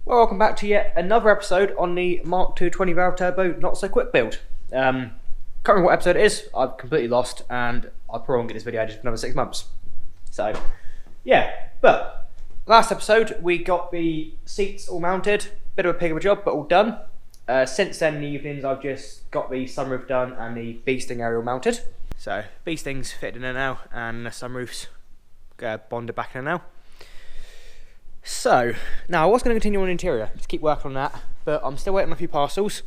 Well, welcome back to yet another episode on the Mark II 20 valve turbo not so quick build. Can't remember what episode it is. I've completely lost, and I'll probably won't get this video edited for another 6 months. So, yeah. But last episode we got the seats all mounted. Bit of a pig of a job, but all done. Since then, in the evenings, I've just got the sunroof done and the bee sting area mounted. So, bee sting's fitted in there now, and the sunroof's bonded back in there now. So, now I was going to continue on the interior, just keep working on that, but I'm still waiting on a few parcels,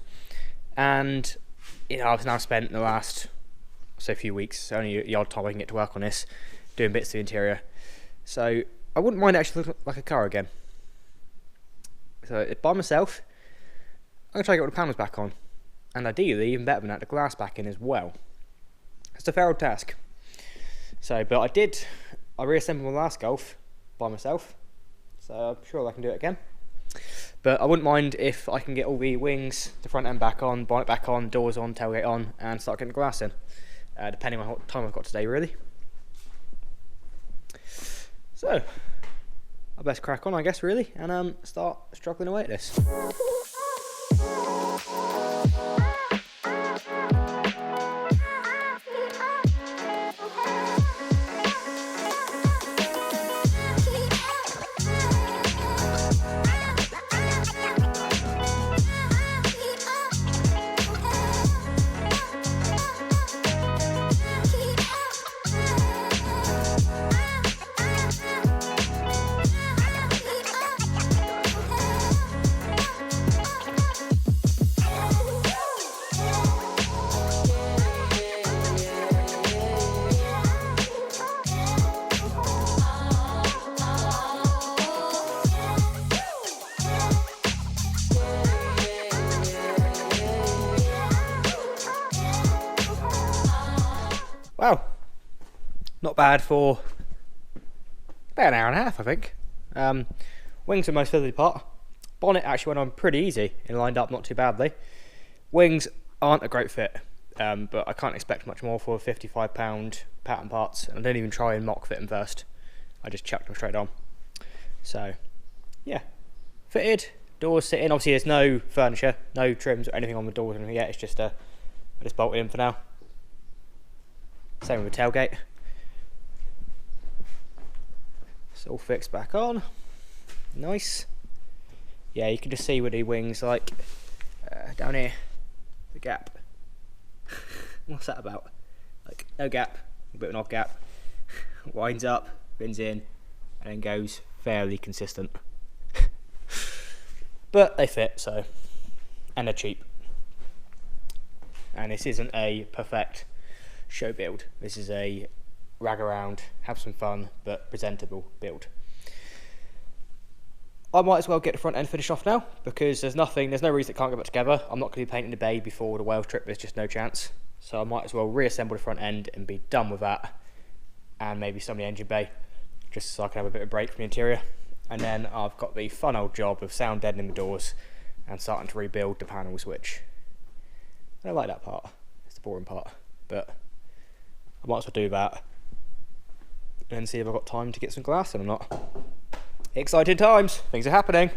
and I've now spent the last, few weeks, only the odd time I can get to work on this, doing bits to the interior. So, I wouldn't mind actually looking like a car again. So, by myself, I'm going to try to get all the panels back on, and ideally, even better than that, the glass back in as well. It's a fair old task. So, but I reassembled my last Golf by myself. So I'm sure I can do it again. But I wouldn't mind if I can get all the wings, the front end back on, bonnet back on, doors on, tailgate on, and start getting the glass in. Depending on what time I've got today, really. So, I best crack on, I guess, really, and start struggling away at this. Wow, not bad for about an hour and a half, I think. Wings are the most fiddly part. Bonnet actually went on pretty easy and lined up not too badly. Wings aren't a great fit, but I can't expect much more for £55 pattern parts, and I didn't even try and mock fit them first. I just chucked them straight on. So, yeah, fitted, doors sit in. Obviously there's no furniture, no trims or anything on the doors or anything yet, it's just I just bolted in for now. Same with the tailgate. It's all fixed back on. Nice. Yeah, you can just see with the wings, like down here, the gap. What's that about? Like no gap, a bit of an odd gap. Winds up, bends in, and then goes fairly consistent. But they fit, so, and they're cheap. And this isn't a perfect show build. This is a rag around, have some fun, but presentable build. I might as well get the front end finished off now, because there's no reason it can't go back together. I'm not going to be painting the bay before the Wales trip, there's just no chance. So I might as well reassemble the front end and be done with that, and maybe some of the engine bay, just so I can have a bit of a break from the interior. And then I've got the fun old job of sound deadening the doors and starting to rebuild the panels, which I don't like that part. It's the boring part, but I might as well do that and see if I've got time to get some glass in or not. Exciting times, things are happening.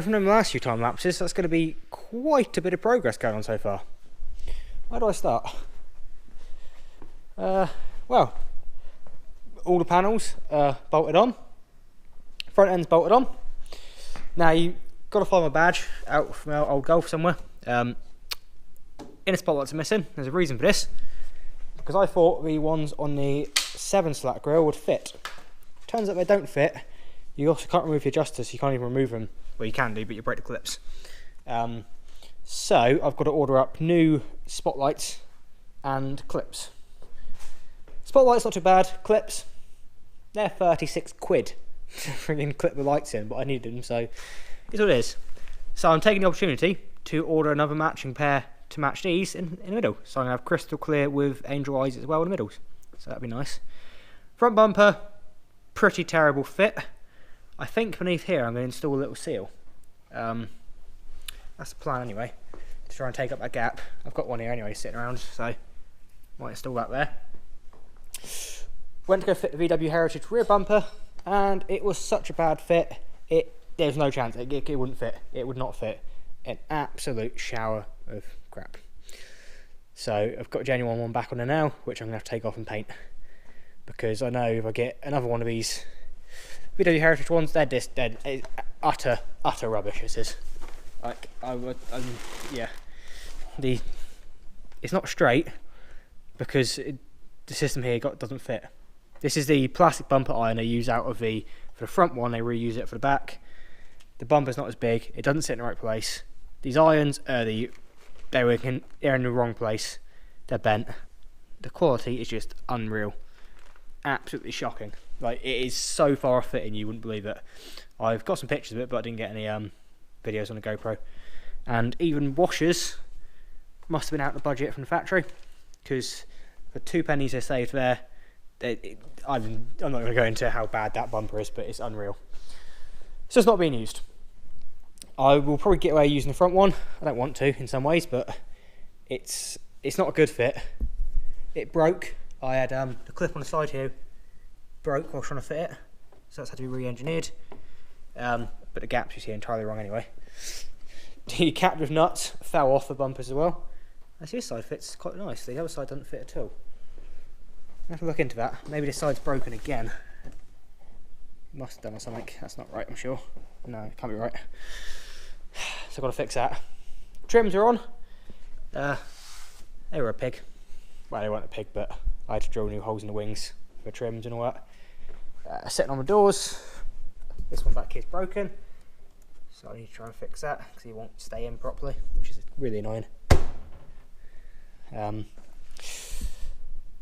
From the last few time lapses, that's going to be quite a bit of progress going on so far. Where do I start? Well, all the panels are bolted on. Front end's bolted on. Now you got to find my badge out from our old Golf somewhere. Inner spotlights are missing. There's a reason for this. Because I thought the ones on the 7 slat grille would fit. Turns out they don't fit. You also can't remove the adjusters, so you can't even remove them. Well, you can do, but you break the clips. So I've got to order up new spotlights and clips. Spotlights not too bad. Clips, they're 36 quid. Freaking clip the lights in, but I needed them, so it's what it is. So I'm taking the opportunity to order another matching pair to match these in the middle. So I'm going to have crystal clear with angel eyes as well in the middles. So that'd be nice. Front bumper, pretty terrible fit. I think beneath here I'm going to install a little seal. That's the plan anyway, to try and take up that gap. I've got one here anyway sitting around, so might install that there. Went to go fit the VW Heritage rear bumper, and it was such a bad fit. There's no chance it wouldn't fit. It would not fit. An absolute shower of crap. So I've got a genuine one back on there now, which I'm going to have to take off and paint, because I know if I get another one of these VW Heritage ones, they're utter rubbish. This is like yeah. It's not straight because the system here doesn't fit. This is the plastic bumper iron they use out of for the front one. They reuse it for the back. The bumper's not as big. It doesn't sit in the right place. These irons are they're in the wrong place. They're bent. The quality is just unreal. Absolutely shocking. Like, it is so far off fitting you wouldn't believe it. I've got some pictures of it, but I didn't get any videos on the GoPro. And even washers must have been out of the budget from the factory, because for 2 pennies they saved there. I'm not going to go into how bad that bumper is, but it's unreal. So it's not being used. I will probably get away using the front one. I don't want to in some ways, but it's not a good fit. It broke. I had the clip on the side here broke while trying to fit it, so that's had to be re-engineered. But the gaps you see are entirely wrong anyway. The captive nuts fell off the bumpers as well. Actually, this side fits quite nicely. The other side doesn't fit at all. I have to look into that. Maybe this side's broken again. Must have done or something. That's not right, I'm sure. No, it can't be right. So I've got to fix that. Trims are on. They were a pig. Well, they weren't a pig, but I had to drill new holes in the wings for trims and all that. Sitting on the doors. This one back here is broken, so I need to try and fix that because it won't stay in properly, which is really annoying.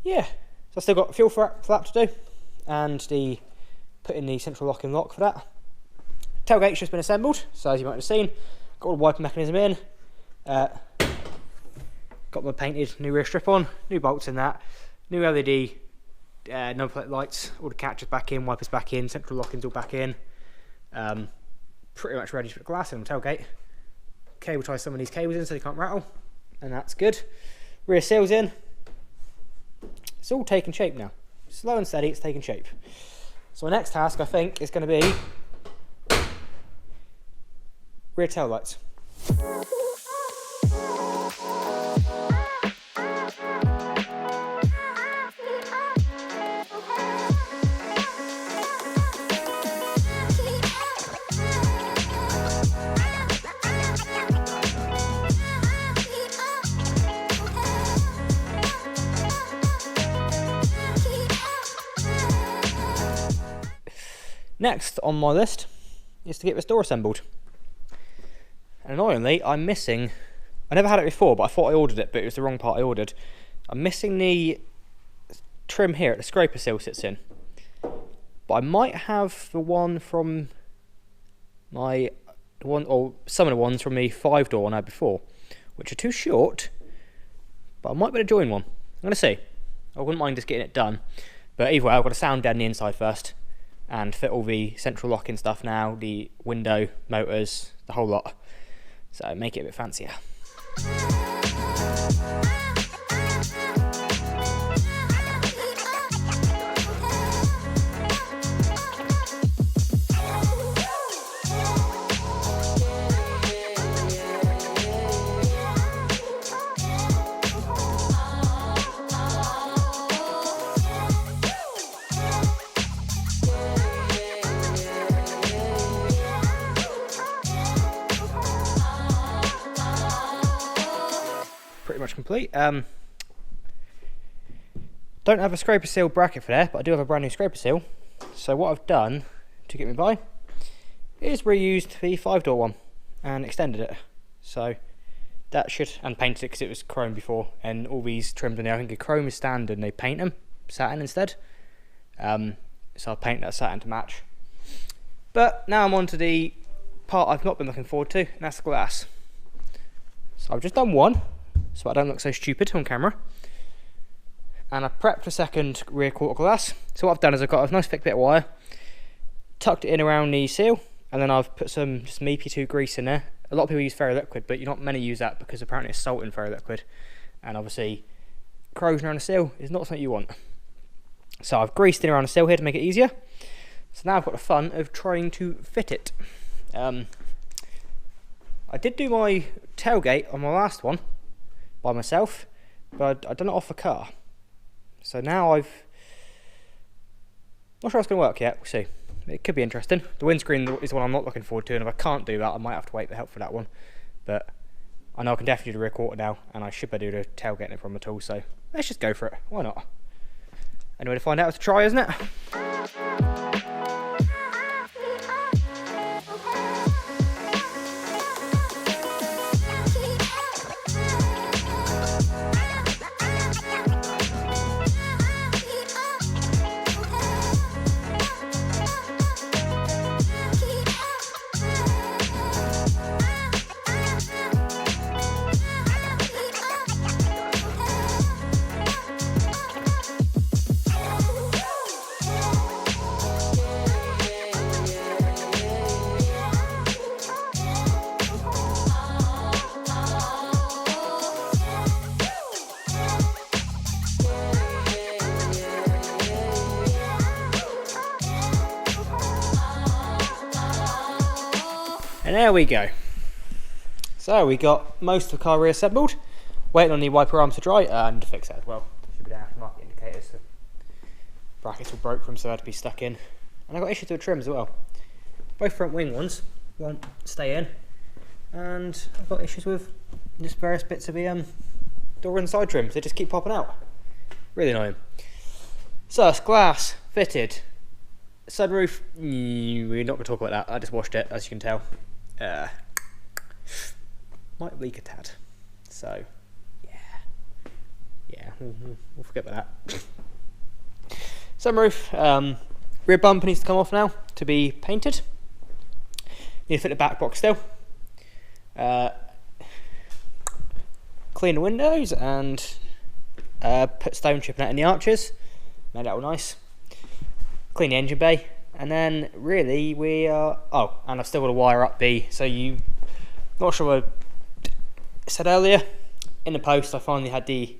Yeah, so I've still got fuel flap to do, and put in the central locking lock for that. Tailgate's just been assembled, so as you might have seen, got all the wiper mechanism in. Got my painted new rear strip on, new bolts in that, new LED number plate lights, all the catchers back in, wipers back in, central locking's all back in. Pretty much ready to put glass in on the tailgate. Cable tie some of these cables in so they can't rattle, and that's good. Rear seals in. It's all taking shape now. Slow and steady, it's taking shape. So my next task, I think, is going to be rear tail lights. Next on my list is to get this door assembled. And annoyingly, I'm missing... I never had it before, but I thought I ordered it, but it was the wrong part I ordered. I'm missing the trim here at the scraper seal sits in. But I might have the one from or some of the ones from the 5-door one I had before, which are too short, but I might be able to join one. I'm going to see. I wouldn't mind just getting it done. But either way, I've got to sound dead on the inside first, and fit all the central locking stuff now, the window, motors, the whole lot. So make it a bit fancier. complete. Don't have a scraper seal bracket for there, but I do have a brand new scraper seal. So what I've done to get me by is reused the 5-door one and extended it. So that should, and painted it because it was chrome before, and all these trims in there, I think the chrome is standard and they paint them satin instead. So I'll paint that satin to match. But now I'm on to the part I've not been looking forward to, and that's the glass. So I've just done one, so I don't look so stupid on camera. And I prepped a second rear quarter glass. So what I've done is I've got a nice thick bit of wire, tucked it in around the seal, and then I've put some EP2 grease in there. A lot of people use ferro-liquid, but you're not meant to use that because apparently it's salt in ferro-liquid. And obviously, corrosion around the seal is not something you want. So I've greased it around the seal here to make it easier. So now I've got the fun of trying to fit it. I did do my tailgate on my last one by myself, but I've done it off a car. So now not sure how it's going to work yet, we'll see. It could be interesting. The windscreen is the one I'm not looking forward to, and if I can't do that, I might have to wait for help for that one. But I know I can definitely do the rear quarter now, and I should be able to do the tailgate no problem at all, so let's just go for it. Why not? Anyway, to find out is to try, isn't it? And there we go. So we got most of the car reassembled. Waiting on the wiper arms to dry and to fix that as well. Should be down aftermarket indicators. The brackets were broke from, so they had to be stuck in. And I got issues with the trim as well. Both front wing ones won't stay in, and I've got issues with just various bits of the door and side trims. They just keep popping out. Really annoying. So it's glass fitted. Sunroof. We're not going to talk about that. I just washed it, as you can tell. Might leak a tad, so yeah, we'll forget about that. Sunroof, rear bumper needs to come off now to be painted. Need to fit the back box still. Clean the windows and put stone chipping out in the arches. Made that all nice. Clean the engine bay. And then really we are, and I've still got to wire up not sure what I said earlier, in the post I finally had the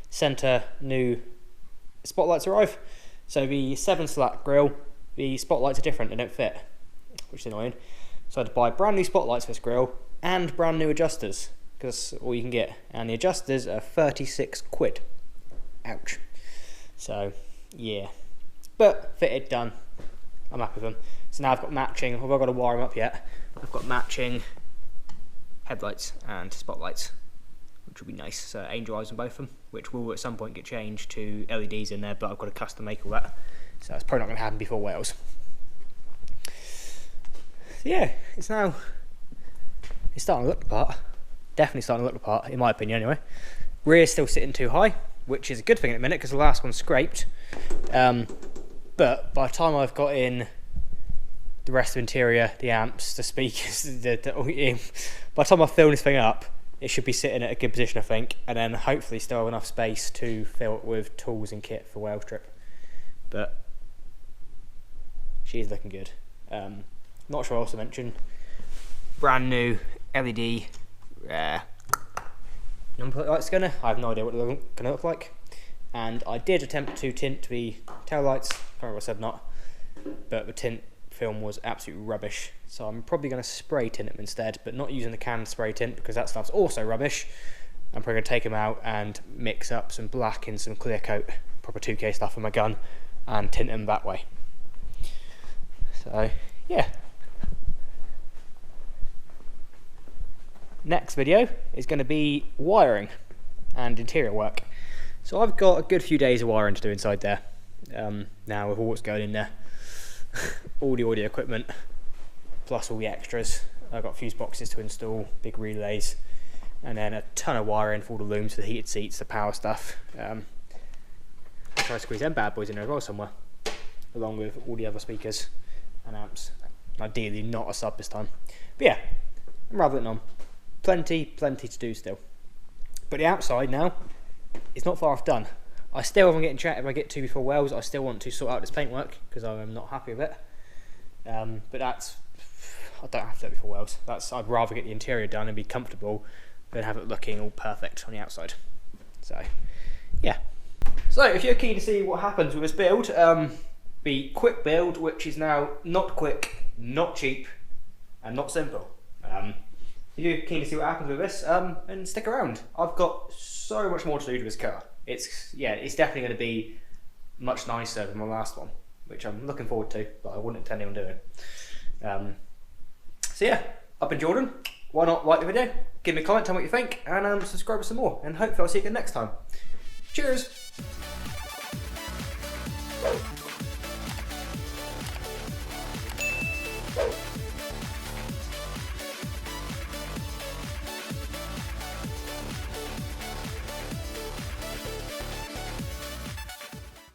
centre new spotlights arrive. So the 7 slat grille, the spotlights are different, they don't fit, which is annoying. So I had to buy brand new spotlights for this grille and brand new adjusters, because that's all you can get. And the adjusters are 36 quid. Ouch. So yeah, but fitted, done. I'm happy with them. So now I've got matching, although I've got to wire them up yet, I've got matching headlights and spotlights, which will be nice. So angel eyes on both of them, which will at some point get changed to LEDs in there, but I've got to custom make all that. So that's probably not going to happen before Wales. So yeah, it's starting to look the part. Definitely starting to look the part, in my opinion anyway. Rear's still sitting too high, which is a good thing at the minute because the last one scraped. But by the time I've got in the rest of the interior, the amps, the speakers, by the time I fill this thing up, it should be sitting at a good position, I think, and then hopefully still have enough space to fill it with tools and kit for Wales trip. But she's looking good. Not sure I also mentioned brand new LED number plate light scanner. I have no idea what they're going to look like. And I did attempt to tint the tail lights. I can't remember what I said not, but the tint film was absolute rubbish. So I'm probably going to spray tint them instead, but not using the canned spray tint because that stuff's also rubbish. I'm probably going to take them out and mix up some black and some clear coat, proper 2K stuff in my gun, and tint them that way. So yeah. Next video is going to be wiring. and interior work. So I've got a good few days of wiring to do inside there. Now with all what's going in there, all the audio equipment, plus all the extras. I've got fuse boxes to install, big relays, and then a ton of wiring for all the looms, for the heated seats, the power stuff. I'll try to squeeze them bad boys in there as well somewhere, along with all the other speakers and amps. Ideally not a sub this time. But yeah, I'm rather than on. Plenty to do still. But the outside now is not far off done. I still haven't getting chat if I get 2 before Wells. I still want to sort out this paintwork because I'm not happy with it. But that's, I don't have to do it before Wells. I'd rather get the interior done and be comfortable than have it looking all perfect on the outside. So yeah. So if you're keen to see what happens with this build, the quick build, which is now not quick, not cheap, and not simple. If you're keen to see what happens with this, then stick around. I've got so much more to do to this car. It's definitely going to be much nicer than my last one, which I'm looking forward to, but I wouldn't intend on doing. So yeah, I've been Jordan. Why not like the video, give me a comment, tell me what you think, and subscribe for some more, and hopefully I'll see you again next time. Cheers!